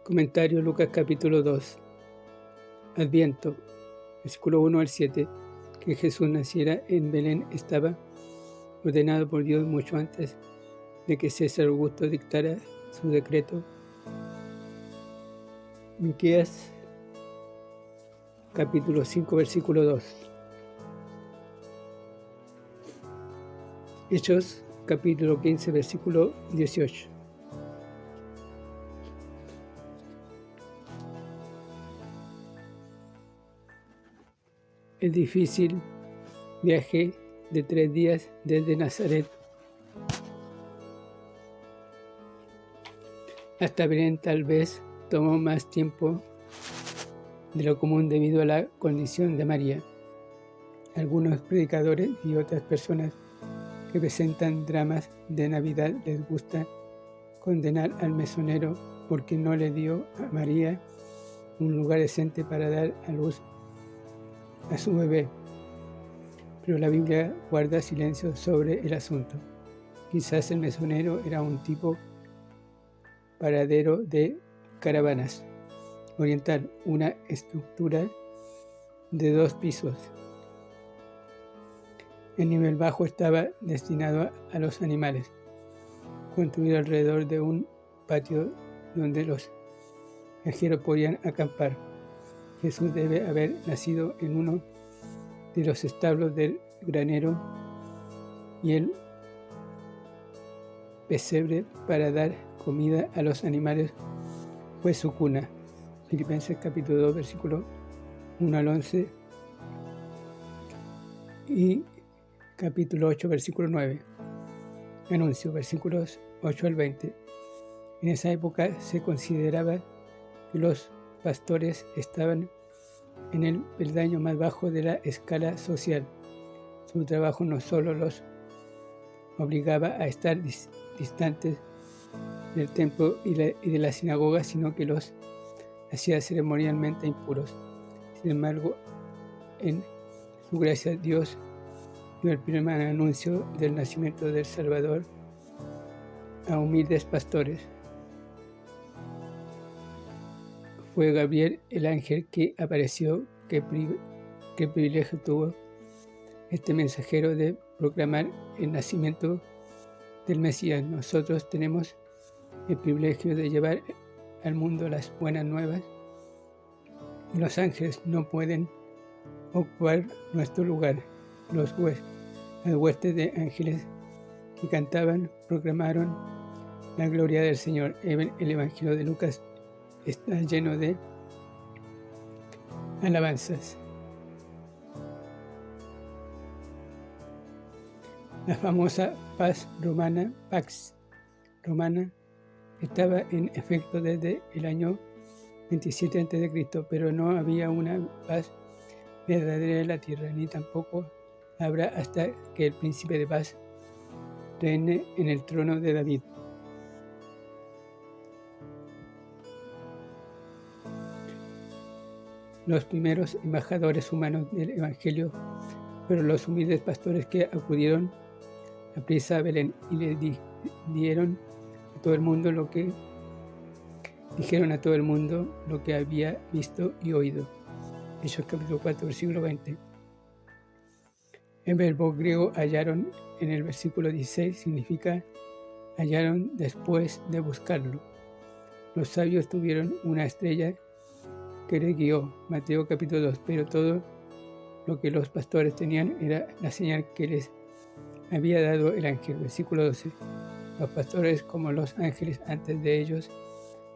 Comentario Lucas capítulo 2. Adviento, versículo 1 al 7. Que Jesús naciera en Belén estaba ordenado por Dios mucho antes de que César Augusto dictara su decreto. Miqueas capítulo 5 versículo 2. Hechos capítulo 15 versículo 18. El difícil viaje de 3 días desde Nazaret hasta Belén tal vez tomó más tiempo de lo común debido a la condición de María. Algunos predicadores y otras personas que presentan dramas de Navidad les gusta condenar al mesonero porque no le dio a María un lugar decente para dar a luz a su bebé. Pero la Biblia guarda silencio sobre el asunto. Quizás el mesonero era un tipo paradero de caravanas oriental, una estructura de 2 pisos. El nivel bajo estaba destinado a los animales, construido alrededor de un patio donde los viajeros podían acampar. Jesús debe haber nacido en uno de los establos del granero y el pesebre para dar comida a los animales fue su cuna. Filipenses capítulo 2 versículo 1 al 11 y capítulo 8 versículo 9. Anuncio versículos 8 al 20. En esa época se consideraba que los pastores estaban en el peldaño más bajo de la escala social. Su trabajo no solo los obligaba a estar distantes del templo y de la sinagoga, sino que los hacía ceremonialmente impuros. Sin embargo, en su gracia Dios dio el primer anuncio del nacimiento del Salvador a humildes pastores. Fue Gabriel el ángel que apareció. Qué privilegio tuvo este mensajero de proclamar el nacimiento del Mesías. Nosotros tenemos el privilegio de llevar al mundo las buenas nuevas y los ángeles no pueden ocupar nuestro lugar. Las huestes de ángeles que cantaban proclamaron la gloria del Señor. El Evangelio de Lucas está lleno de alabanzas. La famosa Pax Romana, estaba en efecto desde el año 27 a.C., pero no había una paz verdadera en la tierra, ni tampoco habrá hasta que el príncipe de paz reine en el trono de David. Los primeros embajadores humanos del Evangelio fueron los humildes pastores que acudieron a prisa a Belén y le dijeron a todo el mundo lo que había visto y oído. Hechos capítulo 4, versículo 20. El verbo griego hallaron en el versículo 16 significa hallaron después de buscarlo. Los sabios tuvieron una estrella que les guió, Mateo capítulo 2, pero todo lo que los pastores tenían era la señal que les había dado el ángel. Versículo 12. Los pastores, como los ángeles antes de ellos,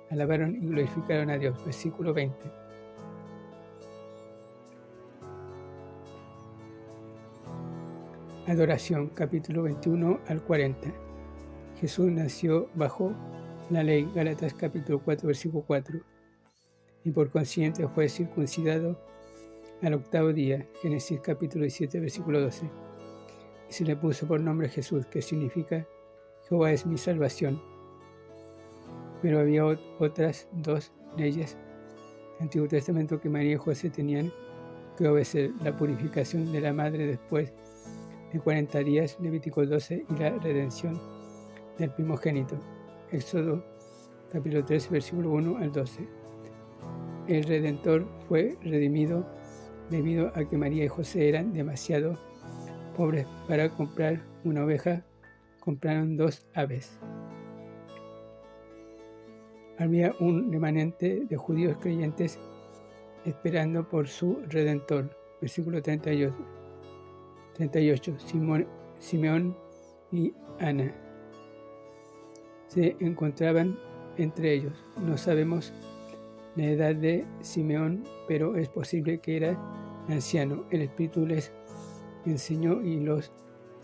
alabaron y glorificaron a Dios. Versículo 20. Adoración, capítulo 21 al 40. Jesús nació bajo la ley, Gálatas capítulo 4, versículo 4, y por consiguiente fue circuncidado al 8º día, Génesis capítulo 17, versículo 12. Y se le puso por nombre Jesús, que significa Jehová es mi salvación. Pero había otras 2 leyes del Antiguo Testamento que María y José tenían que obedecer: la purificación de la madre después de 40 días, Levítico 12, y la redención del primogénito, Éxodo capítulo 13, versículo 1 al 12. El Redentor fue redimido debido a que María y José eran demasiado pobres para comprar una oveja, compraron 2 aves. Había un remanente de judíos creyentes esperando por su Redentor. Versículo 38. Simeón y Ana se encontraban entre ellos. No sabemos la edad de Simeón, pero es posible que era anciano. El Espíritu les enseñó y los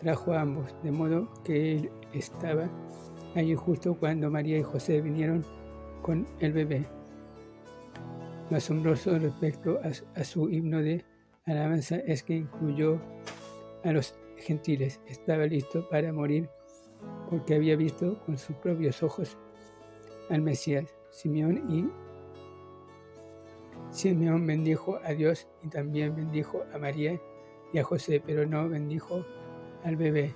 trajo a ambos, de modo que él estaba allí justo cuando María y José vinieron con el bebé. Lo asombroso respecto a su himno de alabanza es que incluyó a los gentiles. Estaba listo para morir porque había visto con sus propios ojos al Mesías. Simeón bendijo a Dios y también bendijo a María y a José, pero no bendijo al bebé,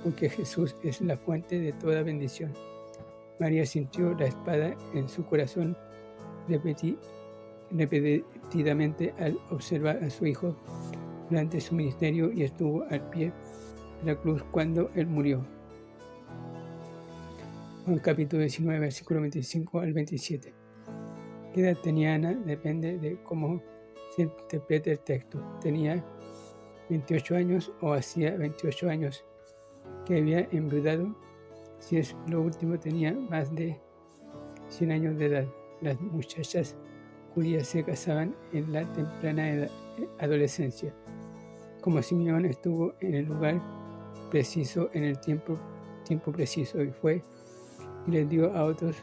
porque Jesús es la fuente de toda bendición. María sintió la espada en su corazón repetidamente al observar a su hijo durante su ministerio y estuvo al pie de la cruz cuando él murió. Juan capítulo 19, versículo 25 al 27. ¿Qué edad tenía Ana? Depende de cómo se interprete el texto. ¿Tenía 28 años o hacía 28 años que había enviudado? Si es lo último, tenía más de 100 años de edad. Las muchachas judías se casaban en la temprana adolescencia. Como Simeón estuvo en el lugar preciso, en el tiempo preciso, y fue y les dijo a otros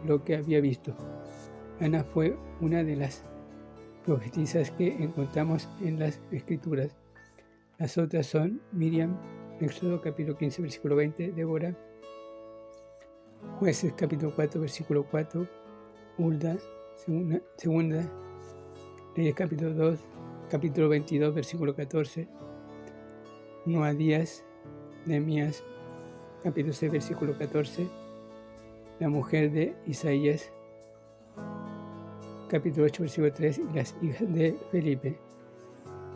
lo que había visto. Ana fue una de las profetisas que encontramos en las Escrituras. Las otras son Miriam, Éxodo capítulo 15, versículo 20, Débora, Jueces capítulo 4, versículo 4, Hulda, segunda, Reyes capítulo 22, versículo 14, Noadías, Nehemías, capítulo 6, versículo 14, la mujer de Isaías, capítulo 8, versículo 3, y las hijas de Felipe.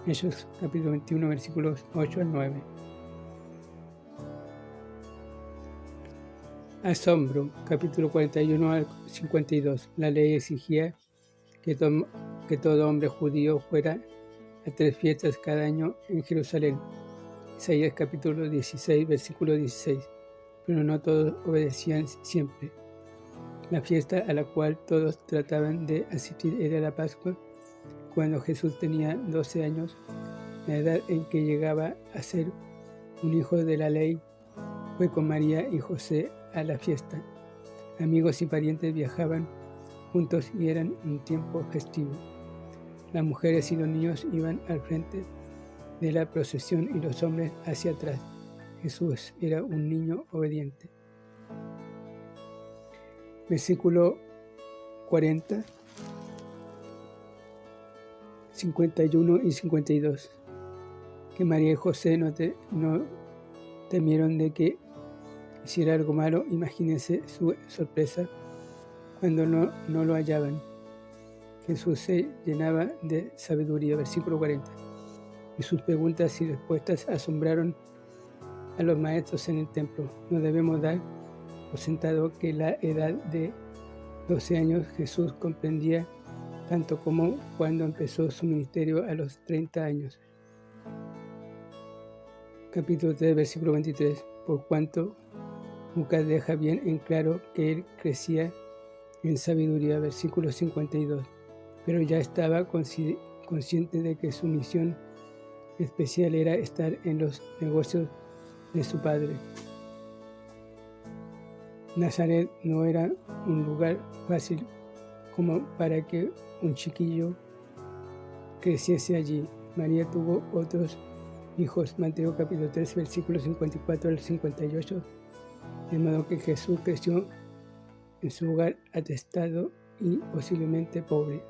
Hechos capítulo 21, versículos 8 al 9. Asombro, capítulo 41 al 52. La ley exigía que todo hombre judío fuera a 3 fiestas cada año en Jerusalén. Isaías capítulo 16, versículo 16. Pero no todos obedecían siempre. La fiesta a la cual todos trataban de asistir era la Pascua. Cuando Jesús tenía 12 años, la edad en que llegaba a ser un hijo de la ley, fue con María y José a la fiesta. Amigos y parientes viajaban juntos y eran un tiempo festivo. Las mujeres y los niños iban al frente de la procesión y los hombres hacia atrás. Jesús era un niño obediente. Versículo 40, 51 y 52. Que María y José no temieron de que hiciera algo malo. Imagínense su sorpresa cuando no lo hallaban. Jesús se llenaba de sabiduría. Versículo 40. Y sus preguntas y respuestas asombraron a los maestros en el templo. No debemos dar por sentado que la edad de 12 años Jesús comprendía tanto como cuando empezó su ministerio a los 30 años. Capítulo 3, versículo 23. Por cuanto Lucas deja bien en claro que él crecía en sabiduría. Versículo 52. Pero ya estaba consciente de que su misión especial era estar en los negocios de su padre. Nazaret no era un lugar fácil como para que un chiquillo creciese allí. María tuvo otros hijos, Mateo capítulo 3, versículos 54 al 58, de modo que Jesús creció en su hogar atestado y posiblemente pobre.